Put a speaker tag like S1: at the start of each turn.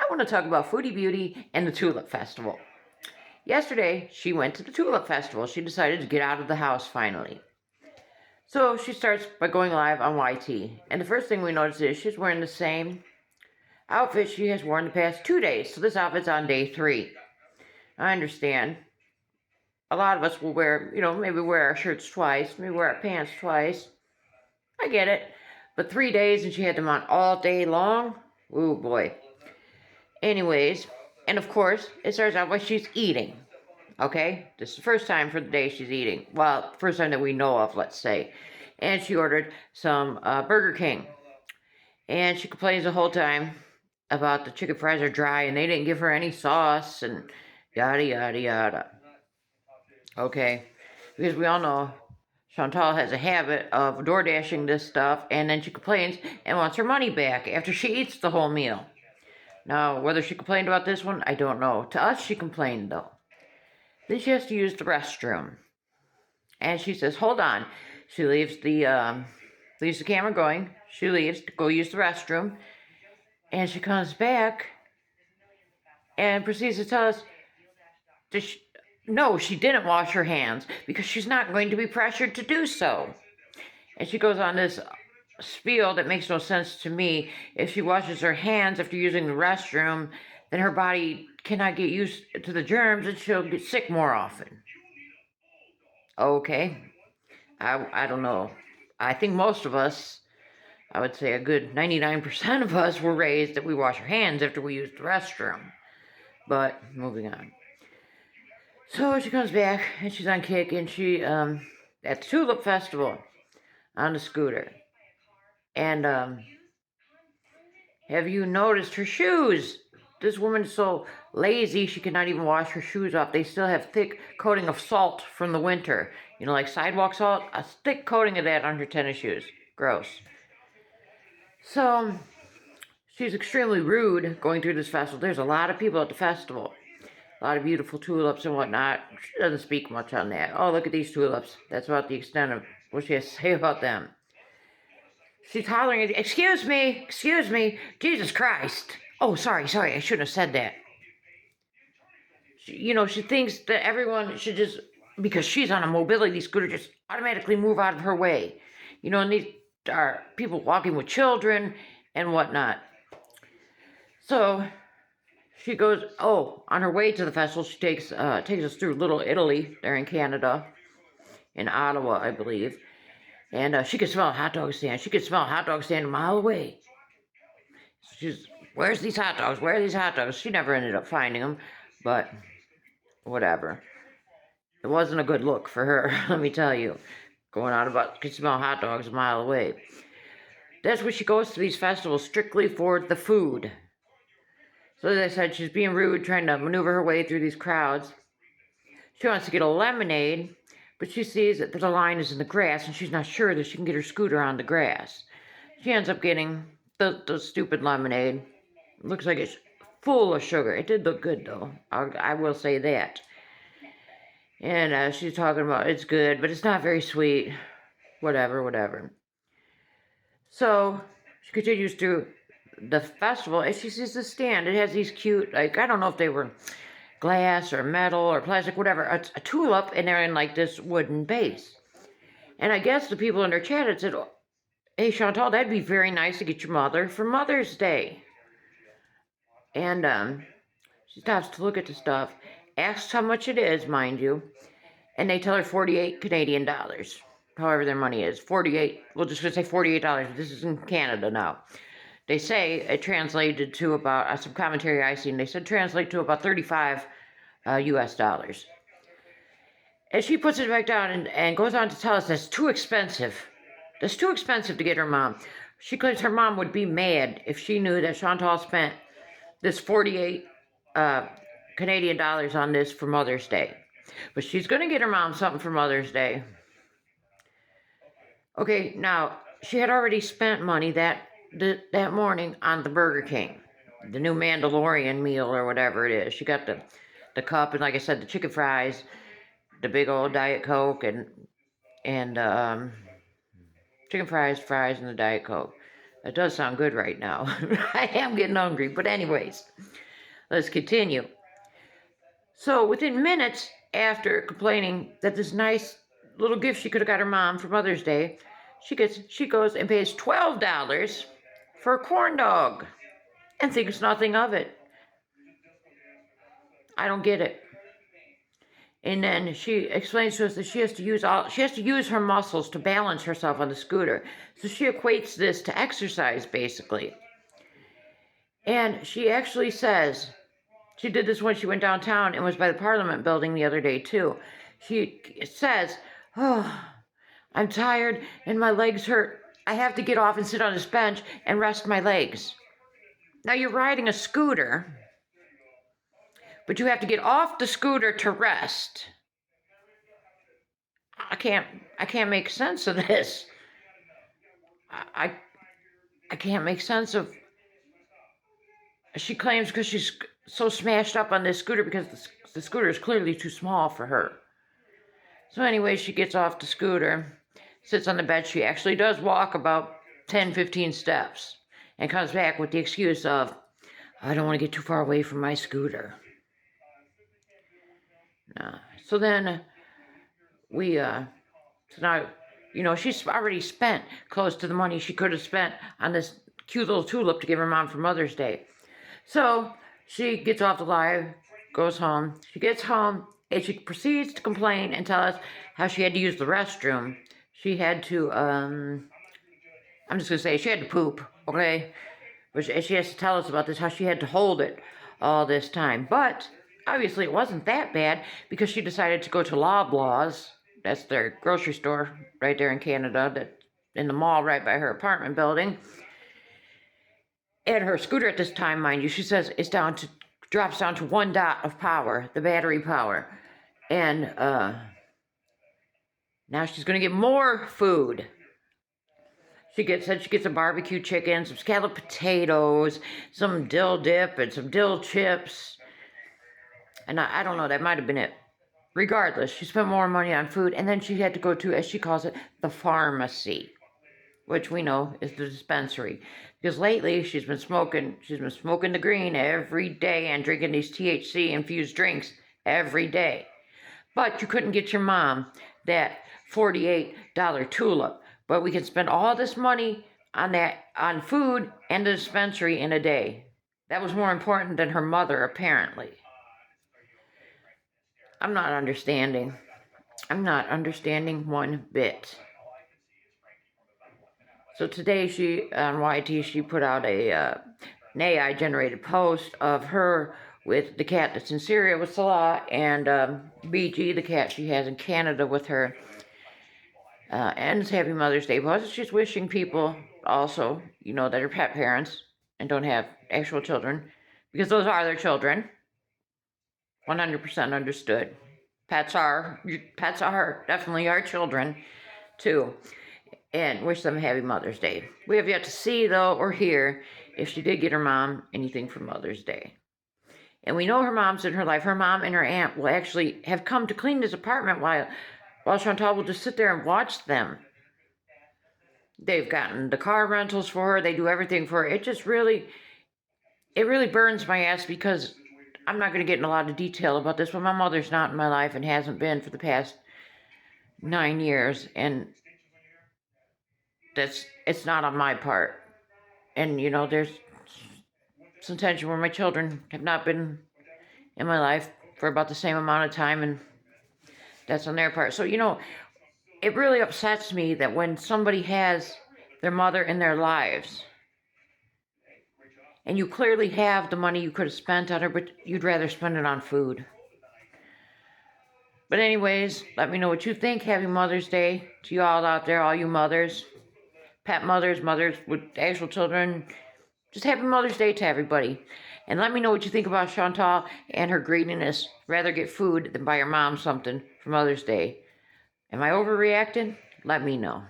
S1: want to talk about Foodie Beauty and the Tulip Festival. Yesterday, she went to the Tulip Festival. She decided to get out of the house finally. So she starts by going live on YT. And the first thing we notice is she's wearing the same outfit she has worn the past 2 days. So this outfit's on day 3. I understand. A lot of us will wear, maybe wear our shirts twice, maybe wear our pants twice. I get it. But 3 days and she had them on all day long? Ooh, boy. Anyways, and of course, it starts out by she's eating. Okay? This is the first time for the day she's eating. Well, first time that we know of, let's say. And she ordered some Burger King. And she complains the whole time about the chicken fries are dry and they didn't give her any sauce and yada, yada, yada. Okay? Because we all know Chantal has a habit of door dashing this stuff, and then she complains and wants her money back after she eats the whole meal. Now, whether she complained about this one, I don't know. To us, she complained, though. Then she has to use the restroom. And she says, hold on. She leaves the camera going. She leaves to go use the restroom. And she comes back and proceeds to tell us, no, she didn't wash her hands because she's not going to be pressured to do so. And she goes on this spiel that makes no sense to me. If she washes her hands after using the restroom, then her body cannot get used to the germs and she'll get sick more often. Okay. I don't know. I think most of us, I would say a good 99% of us were raised that we wash our hands after we use the restroom. But moving on. So she comes back and she's on kick and she at the Tulip Festival on the scooter. And have you noticed her shoes? This woman's so lazy she cannot even wash her shoes off. They still have thick coating of salt from the winter. You know, like sidewalk salt? A thick coating of that on her tennis shoes. Gross. So, she's extremely rude going through this festival. There's a lot of people at the festival. A lot of beautiful tulips and whatnot. She doesn't speak much on that. Oh, look at these tulips. That's about the extent of what she has to say about them. She's hollering at, excuse me, Jesus Christ. Oh, sorry, I shouldn't have said that. She thinks that everyone should just, because she's on a mobility scooter, just automatically move out of her way. And these are people walking with children and whatnot. So she goes, on her way to the festival, she takes us through Little Italy. They're in Canada, in Ottawa, I believe. And she could smell a hot dog stand. She could smell a hot dog stand a mile away. She's, where's these hot dogs? Where are these hot dogs? She never ended up finding them, but whatever. It wasn't a good look for her, let me tell you. Going on about, could smell hot dogs a mile away. That's why she goes to these festivals strictly for the food. So as I said, she's being rude, trying to maneuver her way through these crowds. She wants to get a lemonade, but she sees that the line is in the grass, and she's not sure that she can get her scooter on the grass. She ends up getting the stupid lemonade. It looks like it's full of sugar. It did look good, though. I will say that. And she's talking about it's good, but it's not very sweet. Whatever. So she continues through the festival, and she sees the stand. It has these cute, I don't know if they were glass or metal or plastic, whatever, a tulip, and they're in like this wooden base. And I guess the people in their chat had said, hey Chantal, that'd be very nice to get your mother for Mother's Day. And she stops to look at the stuff, asks how much it is, mind you, and they tell her 48 Canadian dollars, however their money is. 48, we'll just say $48, this is in Canada now. They say it translated to about, some commentary I seen, they said translate to about 35 US dollars. And she puts it back down and goes on to tell us that's too expensive. That's too expensive to get her mom. She claims her mom would be mad if she knew that Chantal spent this 48 Canadian dollars on this for Mother's Day. But she's going to get her mom something for Mother's Day. Okay, now, she had already spent money that morning on the Burger King, the new Mandalorian meal or whatever it is. She got the cup and, like I said, the chicken fries, the big old Diet Coke, and chicken fries, and the Diet Coke. That does sound good right now. I am getting hungry, but anyways, let's continue. So within minutes after complaining that this nice little gift she could have got her mom for Mother's Day, she goes and pays $12 for a corn dog and thinks nothing of it. I don't get it. And then she explains to us that she has to use her muscles to balance herself on the scooter. So she equates this to exercise, basically. And she actually says, she did this when she went downtown and was by the Parliament building the other day too. She says, "Oh, I'm tired and my legs hurt. I have to get off and sit on this bench and rest my legs." Now you're riding a scooter, but you have to get off the scooter to rest. I can't make sense of this. I can't make sense of. She claims because she's so smashed up on this scooter because the scooter is clearly too small for her. So anyway, she gets off the scooter, sits on the bed. She actually does walk about 10, 15 steps and comes back with the excuse of, "I don't want to get too far away from my scooter." So then so now, she's already spent close to the money she could have spent on this cute little tulip to give her mom for Mother's Day. So she gets off the live, goes home. She gets home and she proceeds to complain and tell us how she had to use the restroom. She had to, I'm just going to say she had to poop, okay? But she has to tell us about this, how she had to hold it all this time. But obviously it wasn't that bad because she decided to go to Loblaws. That's their grocery store right there in Canada, that in the mall right by her apartment building. And her scooter at this time, mind you, she says drops down to 1 dot of power, the battery power. And now she's going to get more food. She gets a barbecue chicken, some scalloped potatoes, some dill dip, and some dill chips. And I don't know, that might have been it. Regardless, she spent more money on food, and then she had to go to, as she calls it, the pharmacy, which we know is the dispensary. Because lately she's been smoking the green every day and drinking these THC-infused drinks every day. But you couldn't get your mom that $48 tulip. But we can spend all this money on food and the dispensary in a day. That was more important than her mother, apparently. I'm not understanding one bit. So today on YT, she put out an AI-generated post of her with the cat that's in Syria with Salah, and BG, the cat she has in Canada with her. And it's Happy Mother's Day. But she's wishing people also, that are pet parents and don't have actual children, because those are their children. 100% understood. Pets are definitely our children, too. And wish them a happy Mother's Day. We have yet to see, though, or hear if she did get her mom anything for Mother's Day. And we know her mom's in her life. Her mom and her aunt will actually have come to clean this apartment while Chantal will just sit there and watch them. They've gotten the car rentals for her. They do everything for her. It really burns my ass, because I'm not going to get in a lot of detail about this, but my mother's not in my life and hasn't been for the past 9 years. And it's not on my part. And, there's some tension where my children have not been in my life for about the same amount of time, and that's on their part. So, it really upsets me that when somebody has their mother in their lives, and you clearly have the money you could have spent on her, but you'd rather spend it on food. But anyways, let me know what you think. Happy Mother's Day to you all out there, all you mothers. Pet mothers with actual children. Just happy Mother's Day to everybody. And let me know what you think about Chantal and her greediness. Rather get food than buy her mom something for Mother's Day. Am I overreacting? Let me know.